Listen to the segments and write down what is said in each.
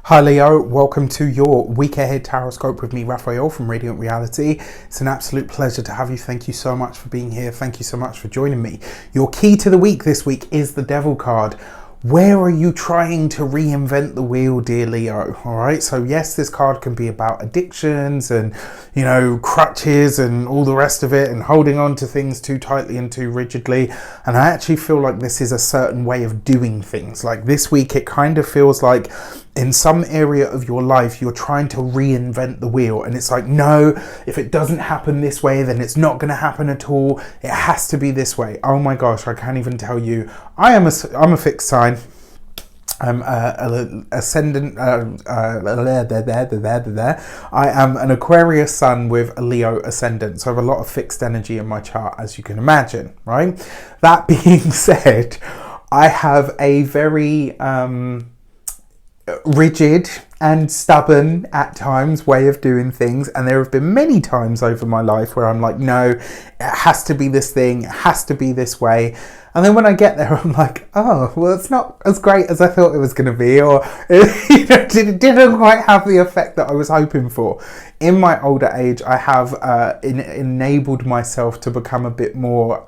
Hi Leo, welcome to your week ahead tarot with me, Raphael from Radiant Reality. It's an absolute pleasure to have you. Thank you so much for being here. Thank you so much for joining me. Your key to the week this week is the Devil card. Where are you trying to reinvent the wheel, dear Leo? All right, so yes, this card can be about addictions and, you know, crutches and all the rest of it and holding on to things too tightly and too rigidly. And I actually feel like this is a certain way of doing things. Like this week, it kind of feels like in some area of your life, you're trying to reinvent the wheel. And it's like, no, if it doesn't happen this way, then it's not going to happen at all. It has to be this way. Oh my gosh, I can't even tell you. I'm a fixed sign. I'm ascendant. I am an Aquarius sun with a Leo ascendant, so I have a lot of fixed energy in my chart, as you can imagine, right? That being said, I have a very rigid and stubborn at times way of doing things, and there have been many times over my life where I'm like, no, it has to be this thing, it has to be this way. And then when I get there, I'm like, oh, well, it's not as great as I thought it was going to be, or it didn't quite have the effect that I was hoping for. In my older age, I have enabled myself to become a bit more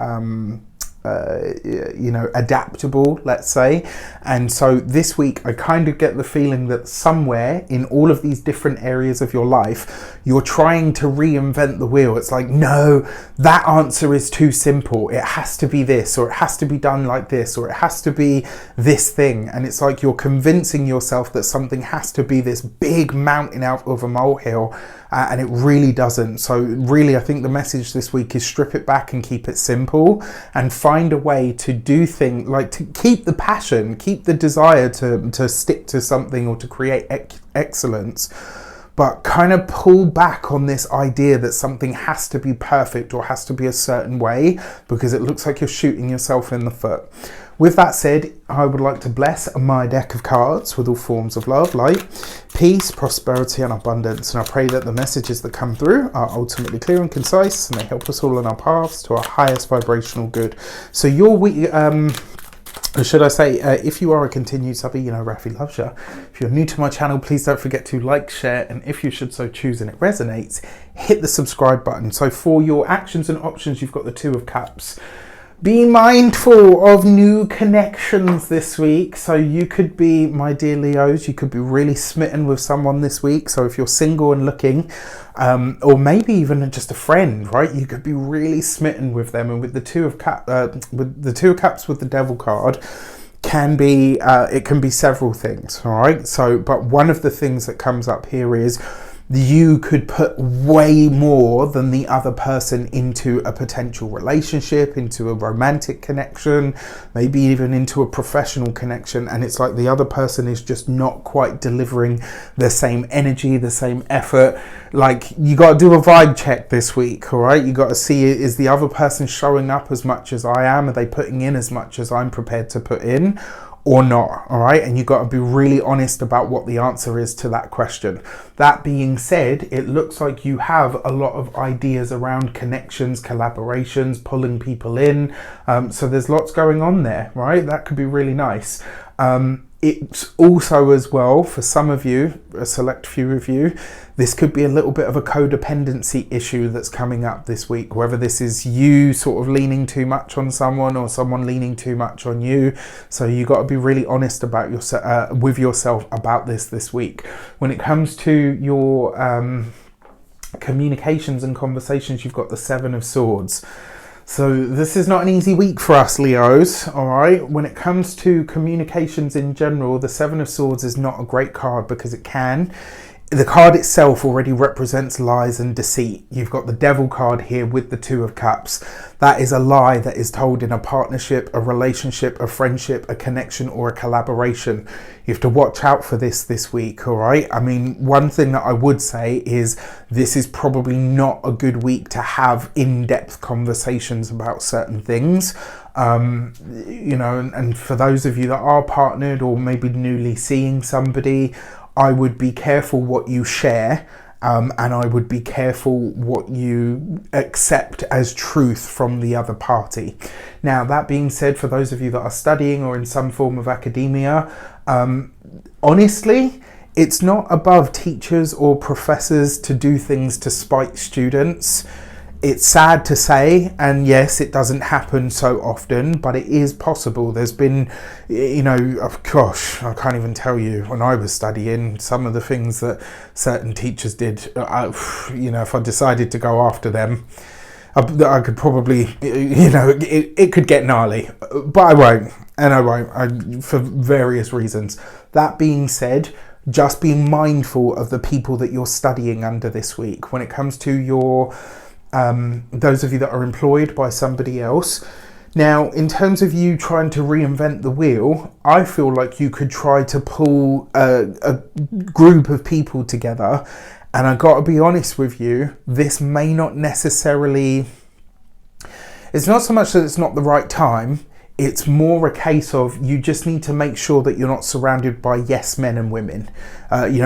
adaptable, let's say. And so this week I kind of get the feeling that somewhere in all of these different areas of your life, you're trying to reinvent the wheel. It's like, no, that answer is too simple. It has to be this, or it has to be done like this, or it has to be this thing. And it's like you're convincing yourself that something has to be this big mountain out of a molehill, and it really doesn't. So really, I think the message this week is strip it back and keep it simple, and find a way to do things, like to keep the passion, keep the desire to stick to something or to create excellence, but kind of pull back on this idea that something has to be perfect or has to be a certain way, because it looks like you're shooting yourself in the foot. With that said, I would like to bless my deck of cards with all forms of love, light, peace, prosperity and abundance. And I pray that the messages that come through are ultimately clear and concise, and they help us all on our paths to our highest vibrational good. So your week, should I say, if you are a continued subby, you know Rafi loves you. If you're new to my channel, please don't forget to like, share, and if you should so choose and it resonates, hit the subscribe button. So for your actions and options, you've got the Two of Cups. Be mindful of new connections this week. So you could be, my dear Leos, you could be really smitten with someone this week. So if you're single and looking, or maybe even just a friend, right? You could be really smitten with them. And with the Two of Cups, with the Devil card, can be it can be several things. All right. So, but one of the things that comes up here is you could put way more than the other person into a potential relationship, into a romantic connection, maybe even into a professional connection. And it's like the other person is just not quite delivering the same energy, the same effort. Like, you got to do a vibe check this week, all right? You got to see, is the other person showing up as much as I am? Are they putting in as much as I'm prepared to put in? Or not, all right? And you've got to be really honest about what the answer is to that question. That being said, it looks like you have a lot of ideas around connections, collaborations, pulling people in. So there's lots going on there, right? That could be really nice. It's also as well, for some of you, a select few of you, this could be a little bit of a codependency issue that's coming up this week, whether this is you sort of leaning too much on someone or someone leaning too much on you. So you got to be really honest about with yourself about this week. When it comes to your communications and conversations, you've got the Seven of Swords. So this is not an easy week for us Leos, all right? When it comes to communications in general, the Seven of Swords is not a great card because the card itself already represents lies and deceit. You've got the Devil card here with the Two of Cups. That is a lie that is told in a partnership, a relationship, a friendship, a connection, or a collaboration. You have to watch out for this week, all right? I mean, one thing that I would say is this is probably not a good week to have in-depth conversations about certain things. You know, and for those of you that are partnered or maybe newly seeing somebody, I would be careful what you share, and I would be careful what you accept as truth from the other party. Now, that being said, for those of you that are studying or in some form of academia, honestly, It's not above teachers or professors to do things to spite students. It's sad to say, and yes, it doesn't happen so often, but it is possible. There's been, gosh, I can't even tell you, when I was studying, some of the things that certain teachers did, if I decided to go after them, I could probably, it could get gnarly, but I won't, and I won't, for various reasons. That being said, just be mindful of the people that you're studying under this week. When it comes to your those of you that are employed by somebody else. Now, in terms of you trying to reinvent the wheel, I feel like you could try to pull a group of people together. And I got to be honest with you, this may not necessarily, it's not so much that it's not the right time. It's more a case of you just need to make sure that you're not surrounded by yes men and women.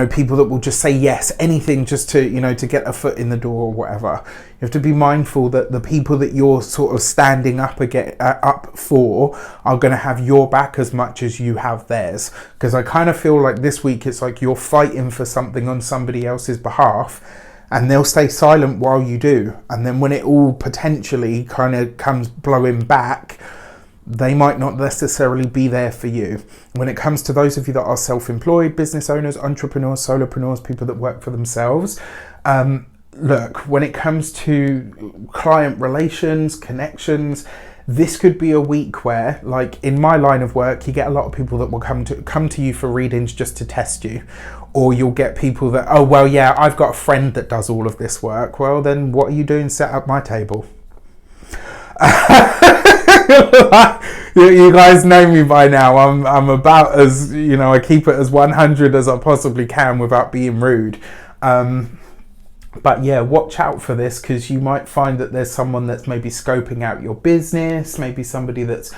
People that will just say yes, anything just to, to get a foot in the door or whatever. You have to be mindful that the people that you're sort of standing up for are going to have your back as much as you have theirs. Because I kind of feel like this week it's like you're fighting for something on somebody else's behalf, and they'll stay silent while you do. And then when it all potentially kind of comes blowing back, they might not necessarily be there for you. When it comes to those of you that are self-employed, business owners, entrepreneurs, solopreneurs, people that work for themselves, look, when it comes to client relations, connections, this could be a week where, like in my line of work, you get a lot of people that will come to you for readings just to test you. Or you'll get people that, oh, well, yeah, I've got a friend that does all of this work. Well, then what are you doing set up my table? You guys know me by now. I'm about as, I keep it as 100 as I possibly can without being rude. But yeah, watch out for this, because you might find that there's someone that's maybe scoping out your business, maybe somebody that's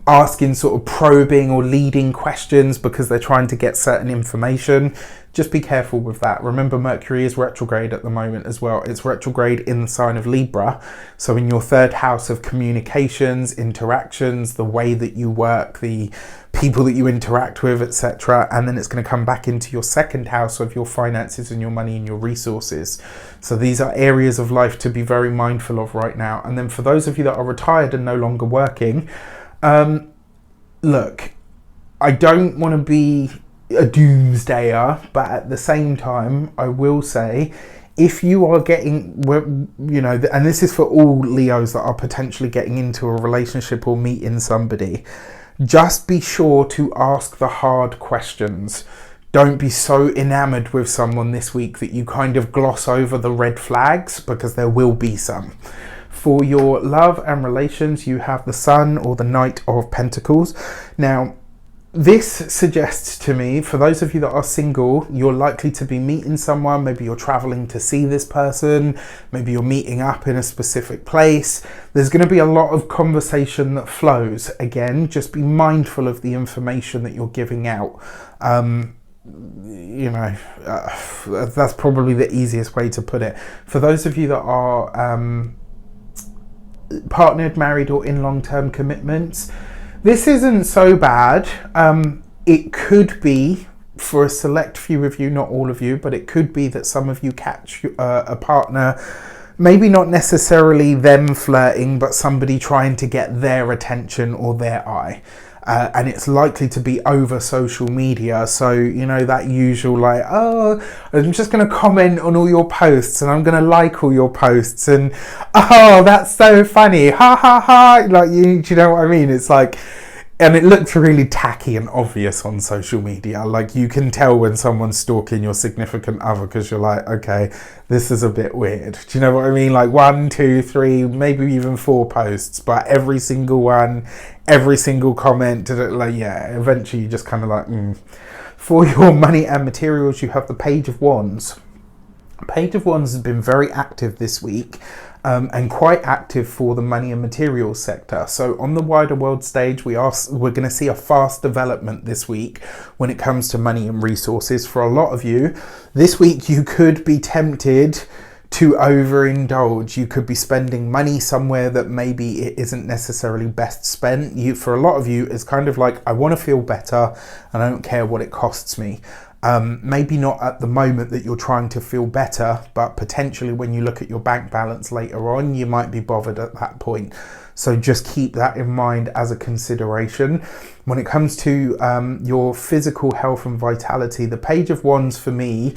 asking sort of probing or leading questions because they're trying to get certain information. Just be careful with that. Remember, Mercury is retrograde at the moment as well. It's retrograde in the sign of Libra. So in your third house of communications, interactions, the way that you work, the people that you interact with, etc. And then it's going to come back into your second house of your finances and your money and your resources. So these are areas of life to be very mindful of right now. And then for those of you that are retired and no longer working, look, I don't want to be a doomsdayer, but at the same time, I will say, if you are getting, and this is for all Leos that are potentially getting into a relationship or meeting somebody, just be sure to ask the hard questions. Don't be so enamored with someone this week that you kind of gloss over the red flags, because there will be some. For your love and relations, you have the Sun or the Knight of Pentacles. Now, this suggests to me, for those of you that are single, you're likely to be meeting someone. Maybe you're traveling to see this person. Maybe you're meeting up in a specific place. There's going to be a lot of conversation that flows. Again, just be mindful of the information that you're giving out. That's probably the easiest way to put it. For those of you that are partnered, married, or in long-term commitments, this isn't so bad. It could be, for a select few of you, not all of you, but it could be that some of you catch a partner, maybe not necessarily them flirting, but somebody trying to get their attention or their eye. And it's likely to be over social media. So, that usual like, oh, I'm just going to comment on all your posts and I'm going to like all your posts and, oh, that's so funny. Ha ha ha. Like, do you know what I mean? It's like, and it looks really tacky and obvious on social media. Like, you can tell when someone's stalking your significant other because you're like, okay, this is a bit weird. Do you know what I mean? Like 1, 2, 3, maybe even 4 posts, but every single one, every single comment, like, yeah, eventually you just kind of like, For your money and materials, you have the Page of Wands. Page of Wands has been very active this week. And quite active for the money and materials sector. So on the wider world stage, we're going to see a fast development this week when it comes to money and resources. For a lot of you, this week you could be tempted to overindulge. You could be spending money somewhere that maybe it isn't necessarily best spent. For a lot of you, it's kind of like, I want to feel better and I don't care what it costs me. Maybe not at the moment that you're trying to feel better, but potentially when you look at your bank balance later on, you might be bothered at that point. So just keep that in mind as a consideration. When it comes to your physical health and vitality, the Page of Wands for me,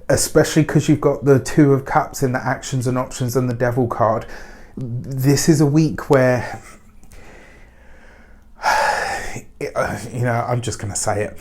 especially because you've got the Two of Cups in the actions and options and the Devil card, this is a week where, I'm just going to say it.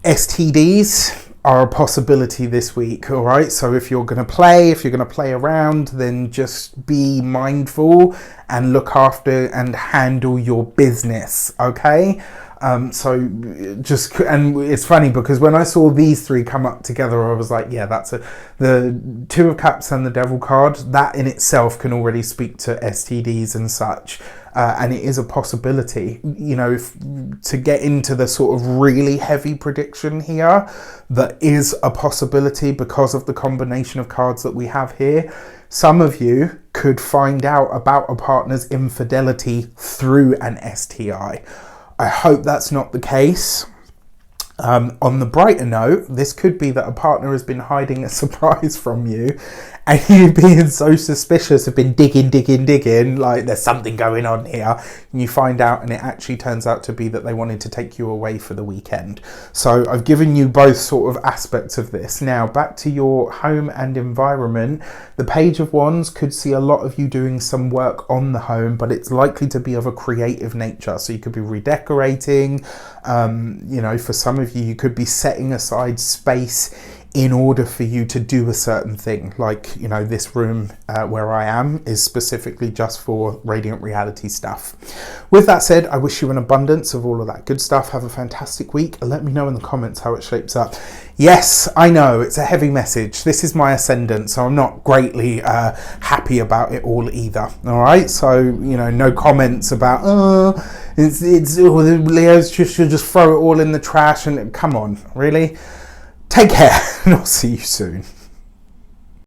STDs are a possibility this week, all right? So if you're going to play around, then just be mindful and look after and handle your business, okay? And it's funny because when I saw these three come up together, I was like, yeah, the Two of Cups and the Devil card, that in itself can already speak to STDs and such. And it is a possibility, to get into the sort of really heavy prediction here, that is a possibility because of the combination of cards that we have here. Some of you could find out about a partner's infidelity through an STI. I hope that's not the case. On the brighter note, this could be that a partner has been hiding a surprise from you, and you being so suspicious have been digging, like there's something going on here, and you find out and it actually turns out to be that they wanted to take you away for the weekend. So I've given you both sort of aspects of this. Now back to your home and environment. The Page of Wands could see a lot of you doing some work on the home, but it's likely to be of a creative nature. So you could be redecorating, for some of you could be setting aside space in order for you to do a certain thing. Like, this room where I am is specifically just for Radiant Reality stuff. With that said, I wish you an abundance of all of that good stuff. Have a fantastic week. Let me know in the comments how it shapes up. Yes, I know it's a heavy message. This is my ascendant, so I'm not greatly happy about it all either. All right, so no comments about Leo's should just throw it all in the trash and come on, really. Take care, and I'll see you soon.